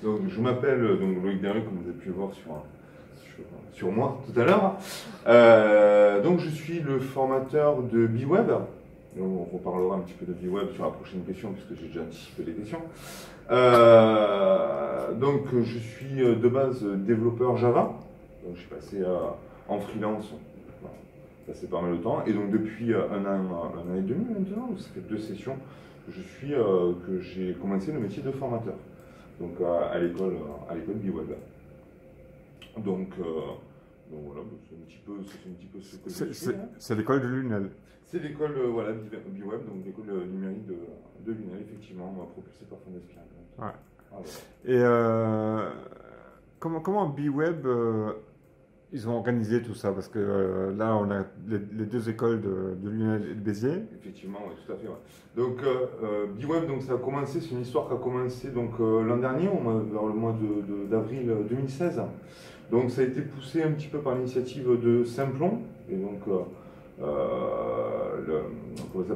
Donc, je m'appelle Loïc Derry, comme vous avez pu le voir sur moi tout à l'heure. Donc, je suis le formateur de BWeb. On reparlera un petit peu de BWeb sur la prochaine question, puisque j'ai déjà anticipé les questions. Donc, je suis de base développeur Java. Donc, je suis passé en freelance. Voilà, passé pas mal de temps. Et donc, depuis un an et demi maintenant, ça fait 2 sessions, que j'ai commencé le métier de formateur. Donc à l'école BWeb. Donc, voilà, c'est un petit peu ce que je suis. Hein. C'est l'école de l'UNEL. C'est l'école voilà, BWeb, donc l'école numérique de l'UNEL, effectivement, propulsée par Fondespierre. Ouais. Ah, voilà. Et comment BWeb, ils ont organisé tout ça? Parce que là, on a les deux écoles de l'UNEL et de Béziers. Effectivement, oui, tout à fait. Ouais. Donc, BWeb, donc, ça a commencé, c'est une histoire qui a commencé l'an dernier, vers le mois d'avril 2016. Donc, ça a été poussé un petit peu par l'initiative de Simplon, et donc,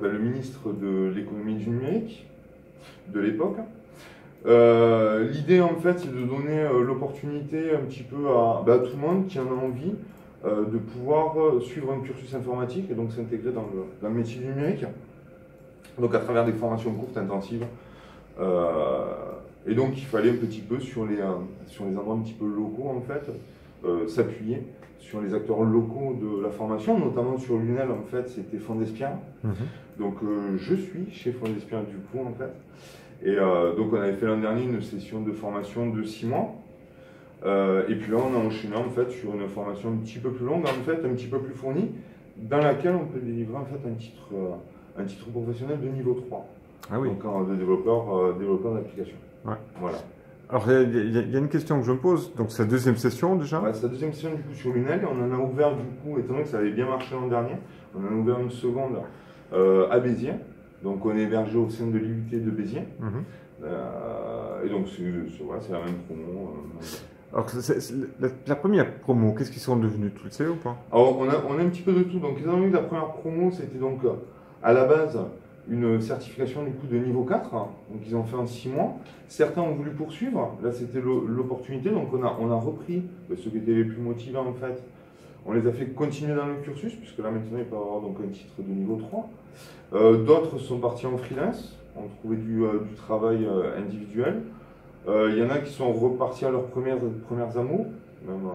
le ministre de l'économie du numérique de l'époque. L'idée, en fait, c'est de donner l'opportunité un petit peu à tout le monde qui en a envie de pouvoir suivre un cursus informatique et donc s'intégrer dans le métier du numérique. Donc à travers des formations courtes, intensives. Et donc il fallait un petit peu sur les endroits un petit peu locaux, en fait, s'appuyer sur les acteurs locaux de la formation, notamment sur l'UNEL, en fait, c'était Fondespierre. Donc je suis chez Fondespierre du coup, en fait. Et donc on avait fait l'an dernier une session de formation de 6 mois. Et puis là on a enchaîné en fait sur une formation un petit peu plus longue, en fait, un petit peu plus fournie, dans laquelle on peut délivrer en fait un titre professionnel de niveau 3. Ah oui. Donc de développeur d'application. Ouais. Voilà. Alors il y a une question que je me pose, donc c'est la deuxième session déjà? Ouais, c'est la deuxième session du coup sur l'UNEL, et on en a ouvert du coup, étant donné que ça avait bien marché l'an dernier, on en a ouvert une seconde à Béziers. Donc on est hébergé au sein de l'IUT de Béziers. Et donc c'est la même promo. Alors la première promo, qu'est-ce qu'ils sont devenus? Tu le sais ou pas? Alors on a un petit peu de tout. Donc étant donné que la première promo c'était donc à la base une certification du coup de niveau 4, donc ils ont fait en 6 mois. Certains ont voulu poursuivre, là c'était l'opportunité, donc on a repris ceux qui étaient les plus motivés en fait. On les a fait continuer dans le cursus, puisque là maintenant ils peuvent avoir donc un titre de niveau 3. D'autres sont partis en freelance, ont trouvé du travail individuel. Il y en a qui sont repartis à leurs premières amours, même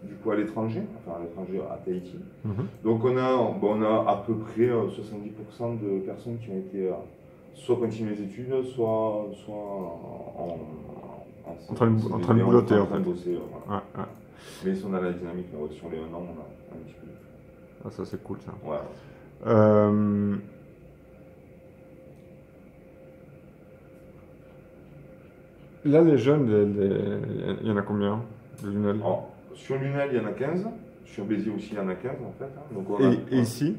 du coup à l'étranger, à Tahiti. Donc on a à peu près 70% de personnes qui ont été soit continuer les études, soit en train de boulotter, en fait. Bosser, voilà. Ouais. Mais ils sont dans la dynamique, sur les 1 an, on a un petit peu. Ah, ça c'est cool ça. Ouais. Là, les jeunes, il y en a combien de l'UNEL? Sur l'UNEL, il y en a 15. Sur Béziers aussi, il y en a 15 en fait. Hein. Donc, et ici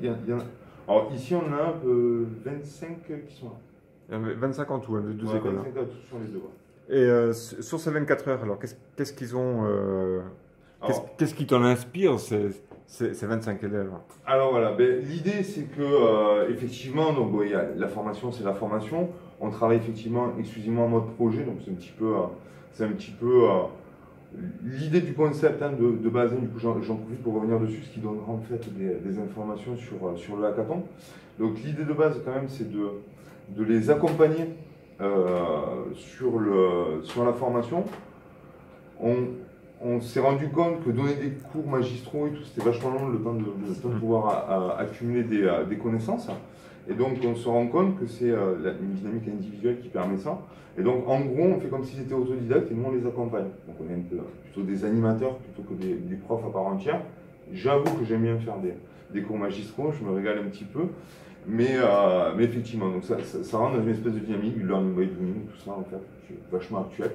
Alors ici, on a 25 qui sont là. Il y en a 25 en tout, les deux écoles. 25 en tout sur les deux. Ouais. Et sur ces 24 heures, alors qu'est-ce qu'ils ont qu'est-ce qui t'en inspire, ces 25 élèves? Alors voilà, l'idée c'est que effectivement, donc, il y a la formation, c'est la formation. On travaille effectivement exclusivement en mode projet, donc c'est un petit peu l'idée du concept hein, de base. Du coup, j'en profite pour revenir dessus, ce qui donnera en fait des informations sur le hackathon. Donc l'idée de base quand même, c'est de les accompagner sur la formation. On s'est rendu compte que donner des cours magistraux et tout, c'était vachement long, le temps de pouvoir accumuler des connaissances. Et donc, on se rend compte que c'est une dynamique individuelle qui permet ça. Et donc, en gros, on fait comme s'ils étaient autodidactes et nous, on les accompagne. Donc, on est plutôt des animateurs plutôt que des profs à part entière. J'avoue que j'aime bien faire des cours magistraux, je me régale un petit peu. Mais effectivement, donc ça rentre dans une espèce de dynamique, du learning by doing, tout ça, en fait, qui est vachement actuel.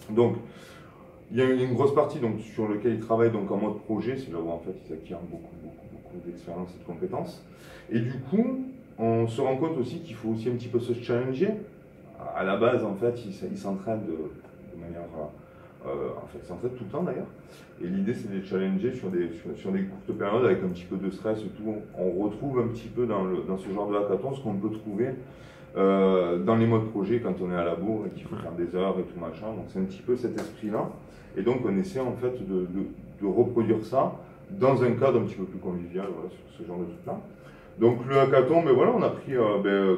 Donc, il y a une grosse partie donc, sur laquelle ils travaillent donc, en mode projet, c'est là où en fait ils acquièrent beaucoup d'expérience et de compétences. Et du coup, on se rend compte aussi qu'il faut aussi un petit peu se challenger. À la base, en fait, ils s'entraînent de manière En fait, c'est en fait tout le temps d'ailleurs. Et l'idée, c'est de les challenger sur des courtes périodes avec un petit peu de stress et tout. On retrouve un petit peu dans ce genre de hackathon ce qu'on peut trouver dans les modes projet quand on est à la bourre et qu'il faut faire des heures et tout machin. Donc c'est un petit peu cet esprit-là. Et donc on essaie en fait de reproduire ça dans un cadre un petit peu plus convivial, voilà, sur ce genre de truc-là. Donc le hackathon, ben voilà, on a pris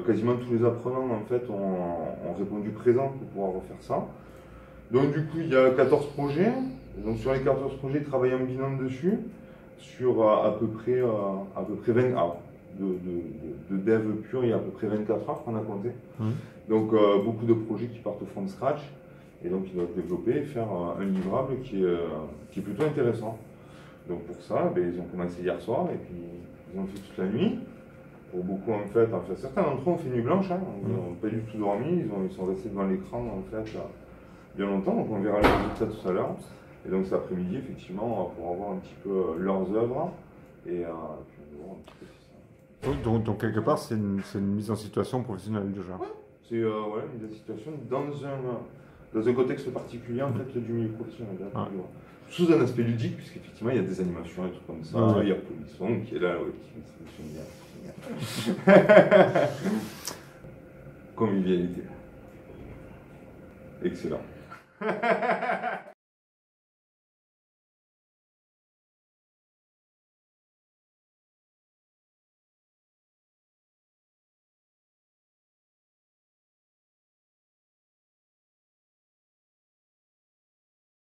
quasiment tous les apprenants en fait ont répondu présent pour pouvoir refaire ça. Donc du coup il y a 14 projets. Donc sur les 14 projets, ils travaillent en binôme dessus, sur à peu près 20 heures de dev pur, il y a à peu près 24 heures qu'on a compté. Donc beaucoup de projets qui partent au fond de scratch, et donc ils doivent développer et faire un livrable qui est plutôt intéressant. Donc pour ça, ils ont commencé hier soir, et puis ils ont fait toute la nuit. Pour beaucoup en fait, certains d'entre eux ont fait nuit blanche, hein, ils n'ont pas du tout dormi, ils sont restés devant l'écran en fait bien longtemps, donc on verra les résultats tout à l'heure. Et donc cet après-midi, effectivement, pour avoir un petit peu leurs œuvres et puis on va voir un petit peu si ça. Donc quelque part, c'est une mise en situation professionnelle déjà. Ouais. C'est une mise en situation dans un contexte particulier en fait, du milieu professionnel. Sous un aspect ludique, puisqu'effectivement il y a des animations et tout comme ça. Il y a Polisson qui est là, qui fonctionne bien. Convivialité. Excellent.